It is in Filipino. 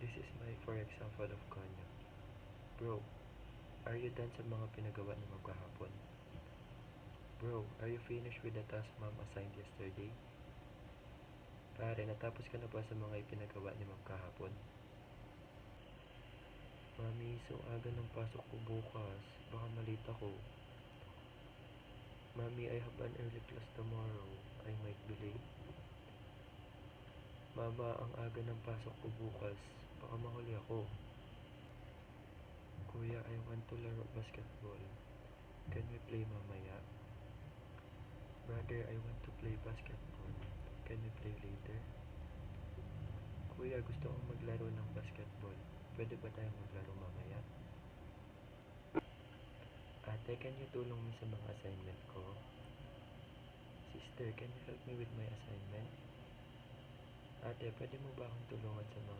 This is my for example of Konya. Bro, are you done sa mga pinagawa ni Ma'am kahapon? Bro, are you finished with the task Ma'am assigned yesterday? Pare, natapos ka na ba sa mga ipinagawa ni Ma'am kahapon? Mami, so aga ng pasok ko bukas. Baka malita ko. Mami, I have an early class tomorrow. I might be late. Mama, ang aga ng pasok ko bukas. Baka mahuli ako. Kuya, I want to laro basketball. Can we play mamaya? Brother, I want to play basketball. Can we play later? Kuya, gusto kong maglaro ng basketball. Pwede ba tayong maglaro mamaya? Ate, can you tulong me sa mga assignment ko? Sister, can you help me with my assignment? Ate, pwede mo ba akong tulungan sa mga